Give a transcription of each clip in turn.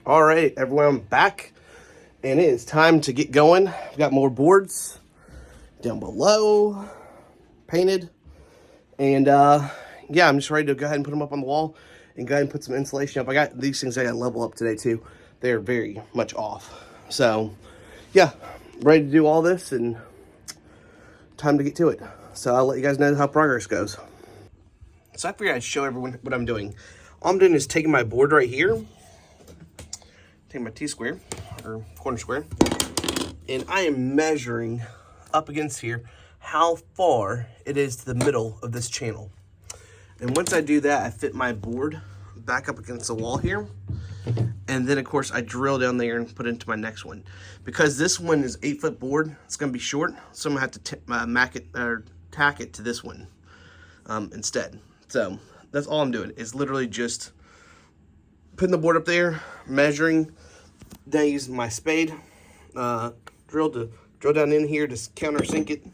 All right, everyone, I'm back, and it is time to get going. I've got more boards down below, painted, and yeah, I'm just ready to go ahead and put them up on the wall and go ahead and put some insulation up. I got these things I got to level up today too. They're very much off. So yeah, ready to do all this and time to get to it. So I'll let you guys know how progress goes. So I figured I'd show everyone what I'm doing. All I'm doing is taking my board right here, taking my T-square or corner square, and I am measuring up against here how far it is to the middle of this channel. And once I do that, I fit my board back up against the wall here. And then of course I drill down there and put it into my next one. Because this one is 8-foot board, it's gonna be short, so I'm gonna have to tack it to this one instead. So that's all I'm doing, is literally just putting the board up there, measuring, then using my spade, drill down in here to countersink it,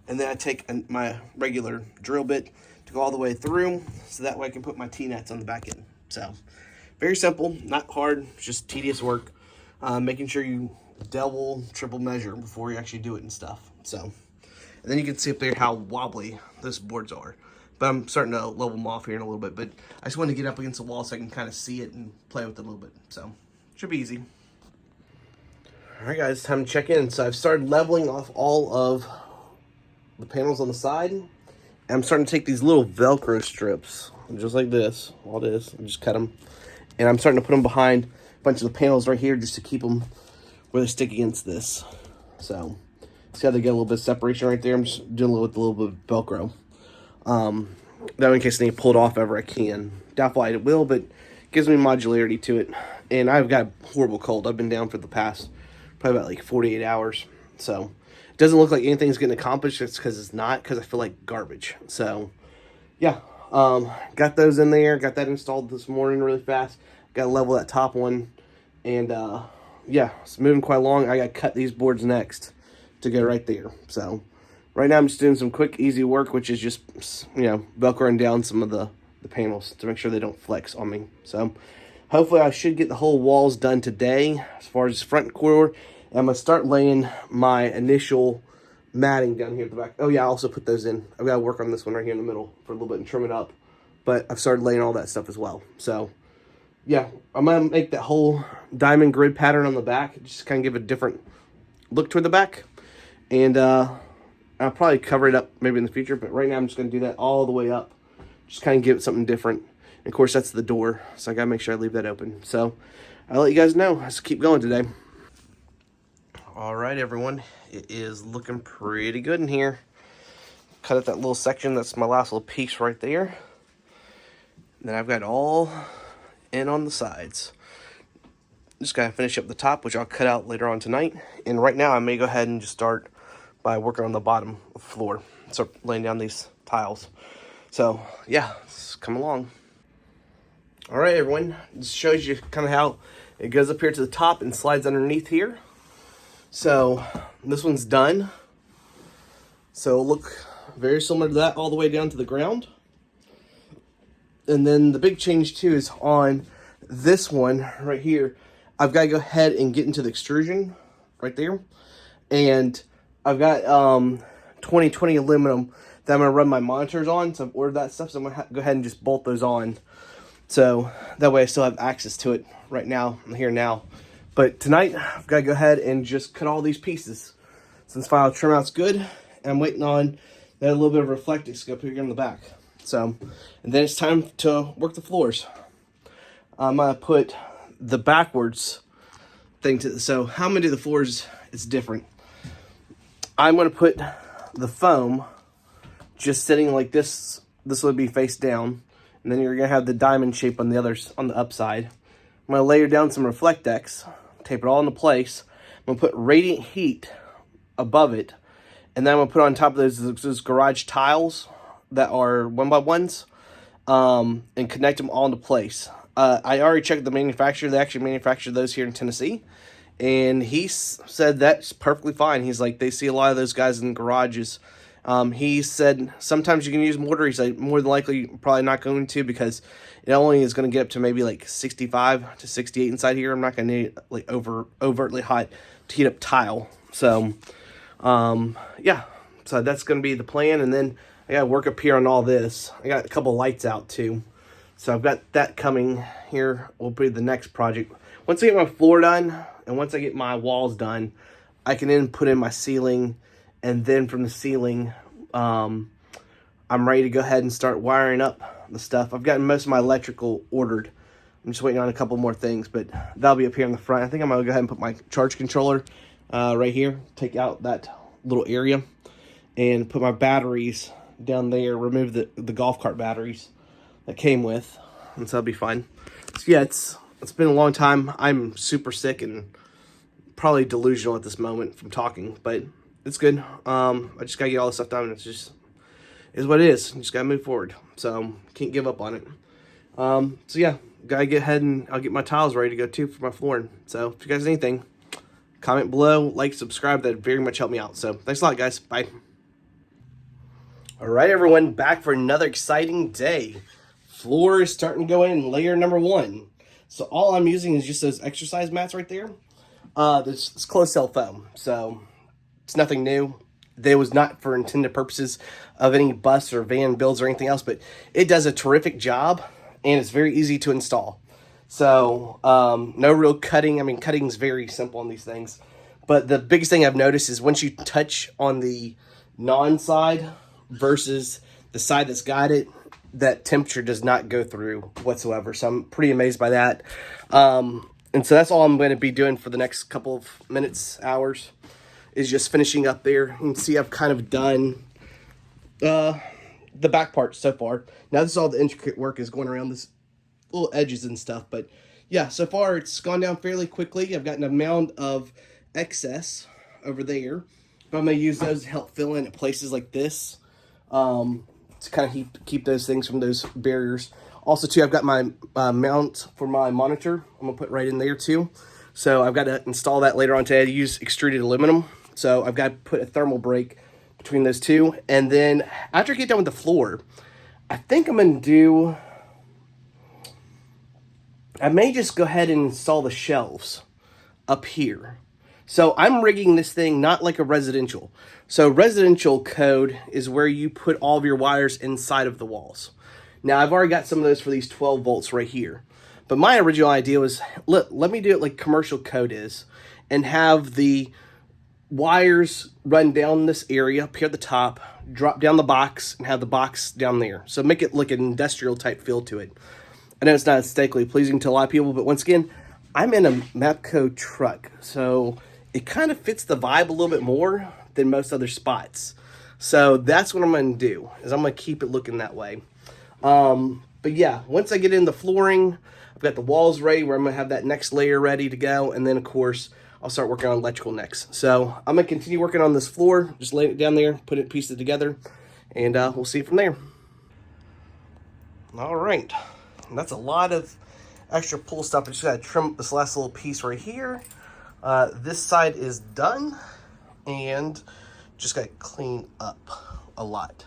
and then I take my regular drill bit to go all the way through, so that way I can put my T-nuts on the back end. So very simple, not hard, just tedious work. Making sure you double, triple measure before you actually do it and stuff. So, and then you can see up there how wobbly those boards are. But I'm starting to level them off here in a little bit. But I just want to get up against the wall so I can kind of see it and play with it a little bit. So, should be easy. All right, guys, time to check in. So I've started leveling off all of the panels on the side. And I'm starting to take these little Velcro strips, just like this. All it is, just cut them. And I'm starting to put them behind a bunch of the panels right here just to keep them where they stick against this. So, see how they get a little bit of separation right there? I'm just doing a little bit of Velcro. That way in case I need to pull it off ever I can. Doubtful it will, but it gives me modularity to it. And I've got a horrible cold. I've been down for the past probably about like 48 hours. So, it doesn't look like anything's getting accomplished. It's because it's not, because I feel like garbage. So, yeah. Got those in there. Got that installed this morning really fast. Got to level that top one. And, yeah, it's moving quite along. I got to cut these boards next to go right there. So, right now I'm just doing some quick, easy work, which is just, Velcroing down some of the panels to make sure they don't flex on me. So, hopefully I should get the whole walls done today as far as front corridor. And I'm going to start laying my initial matting down here at the back. Oh yeah, I also put those in. I've got to work on this one right here in the middle for a little bit and trim it up. But I've started laying all that stuff as well. So, yeah, I'm going to make that whole diamond grid pattern on the back. Just kind of give a different look toward the back. And I'll probably cover it up maybe in the future. But right now I'm just going to do that all the way up. Just kind of give it something different. And of course, that's the door. So I got to make sure I leave that open. So I'll let you guys know. Let's keep going today. All right, everyone. It is looking pretty good in here. Cut out that little section. That's my last little piece right there. And then I've got all in on the sides. Just got to finish up the top, which I'll cut out later on tonight. And right now, I may go ahead and just start by working on the bottom of the floor. Start laying down these tiles. So, yeah, let's come along. All right, everyone. This shows you kind of how it goes up here to the top and slides underneath here. So, this one's done. So, it'll look very similar to that all the way down to the ground. And then the big change, too, is on this one right here. I've got to go ahead and get into the extrusion right there. And I've got 2020 aluminum that I'm going to run my monitors on. So I've ordered that stuff. So I'm going to go ahead and just bolt those on. So that way I still have access to it right now. I'm here now. But tonight, I've got to go ahead and just cut all these pieces. Since final trim out's good, and I'm waiting on that little bit of reflective scope here in the back. So, and then it's time to work the floors. I'm going to put the backwards thing to, so how I'm going to do the floors is different. I'm going to put the foam just sitting like this. This would be face down. And then you're going to have the diamond shape on the others, on the upside. I'm going to layer down some Reflectex, tape it all into place. I'm going to put radiant heat above it. And then I'm going to put on top of those garage tiles that are 1x1s and connect them all into place. I already checked the manufacturer. They actually manufacture those here in Tennessee. And he said that's perfectly fine. He's like, they see a lot of those guys in garages He said sometimes you can use mortar. He's like, more than likely probably not going to, because it only is going to get up to maybe like 65 to 68 inside here. I'm not going to need like overtly hot to heat up tile. So yeah, so that's going to be the plan. And then I got to work up here on all this. I got a couple lights out too, so I've got that coming here. Will be the next project. Once I get my floor done and once I get my walls done, I can then put in my ceiling. And then from the ceiling, I'm ready to go ahead and start wiring up the stuff. I've gotten most of my electrical ordered. I'm just waiting on a couple more things, but that'll be up here in the front. I think I'm going to go ahead and put my charge controller right here. Take out that little area and put my batteries down there. Remove the golf cart batteries that came with. And so that'll be fun. So yeah, it's been a long time. I'm super sick and probably delusional at this moment from talking, but it's good. I just gotta get all this stuff done. It's just is what it is. You just gotta move forward. So can't give up on it. So yeah, gotta get ahead and I'll get my tiles ready to go too for my flooring. So if you guys have anything, comment below, like, subscribe. That'd very much help me out. So thanks a lot, guys. Bye. All right, everyone, back for another exciting day. Floor is starting to go in layer number 1. So all I'm using is just those exercise mats right there. This closed cell foam. So it's nothing new. They was not for intended purposes of any bus or van builds or anything else, but it does a terrific job and it's very easy to install. So no real cutting. I mean, cutting is very simple on these things, but the biggest thing I've noticed is once you touch on the non-side versus the side that's got it, that temperature does not go through whatsoever. So I'm pretty amazed by that. And so that's all I'm going to be doing for the next couple of minutes, hours, is just finishing up there. You can see I've kind of done the back part so far. Now this is all the intricate work is going around this little edges and stuff. But yeah, so far it's gone down fairly quickly. I've gotten a mound of excess over there, but I'm going to use those to help fill in at places like this, to kind of keep those things from those barriers. Also, too, I've got my mount for my monitor. I'm going to put right in there, too. So I've got to install that later on today. I use extruded aluminum. So I've got to put a thermal break between those two. And then after I get done with the floor, I think I'm going to do... I may just go ahead and install the shelves up here. So I'm rigging this thing not like a residential. So residential code is where you put all of your wires inside of the walls. Now, I've already got some of those for these 12 volts right here. But my original idea was, look, let me do it like commercial code is and have the wires run down this area up here at the top, drop down the box, and have the box down there. So make it look an industrial type feel to it. I know it's not aesthetically pleasing to a lot of people, but once again, I'm in a Mapco truck. So it kind of fits the vibe a little bit more than most other spots. So that's what I'm going to do, is I'm going to keep it looking that way. But yeah, once I get in the flooring, I've got the walls ready where I'm going to have that next layer ready to go. And then, of course, I'll start working on electrical next. So I'm going to continue working on this floor, just laying it down there, put it, piece it together, and we'll see from there. All right. And that's a lot of extra pull stuff. I just got to trim this last little piece right here. This side is done, and just got to clean up a lot.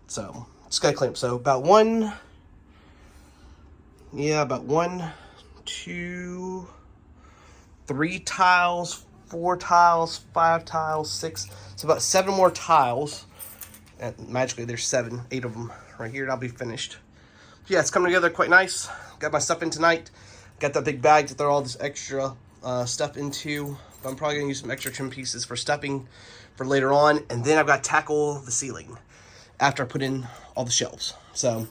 So just got to clean up. So about one, 2, 3 tiles, 4 tiles, 5 tiles, 6. So about 7 more tiles. And magically there's 8 of them right here, and I'll be finished. Yeah, it's coming together quite nice. Got my stuff in tonight. Got that big bag to throw all this extra stuff into. But I'm probably going to use some extra trim pieces for stuffing for later on. And then I've got to tackle the ceiling after I put in all the shelves. So,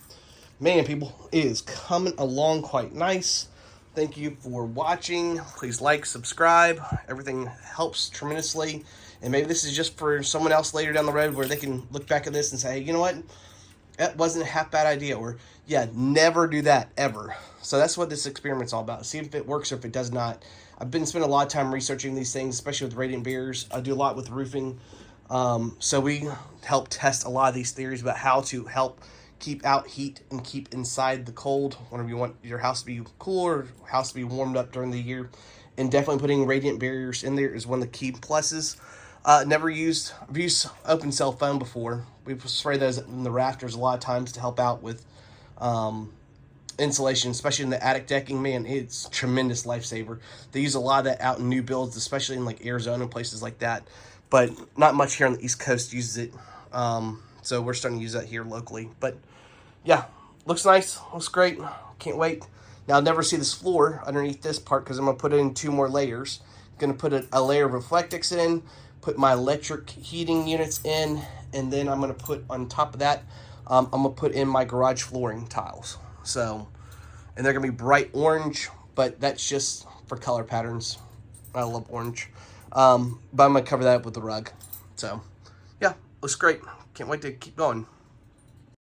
man, people, it is coming along quite nice. Thank you for watching. Please like, subscribe. Everything helps tremendously. And maybe this is just for someone else later down the road where they can look back at this and say, hey, you know what? That wasn't a half bad idea. Or, yeah, never do that, ever. So that's what this experiment's all about. See if it works or if it does not. I've been spending a lot of time researching these things, especially with radiant barriers. I do a lot with roofing. So we help test a lot of these theories about how to help keep out heat and keep inside the cold whenever you want your house to be cool or house to be warmed up during the year. And definitely putting radiant barriers in there is one of the key pluses. Never used, I've used open cell foam before. We spray those in the rafters a lot of times to help out with insulation, especially in the attic decking. Man, it's a tremendous lifesaver. They use a lot of that out in new builds, especially in like Arizona and places like that. But not much here on the East Coast uses it. So we're starting to use that here locally. But yeah, looks nice, looks great. Can't wait. Now I'll never see this floor underneath this part because I'm gonna put in 2 more layers. Gonna put a layer of Reflectix in, put my electric heating units in, and then I'm gonna put on top of that, I'm gonna put in my garage flooring tiles. So, and they're gonna be bright orange, but that's just for color patterns. I love orange. But I'm gonna cover that up with the rug. So, yeah, looks great. Can't wait to keep going.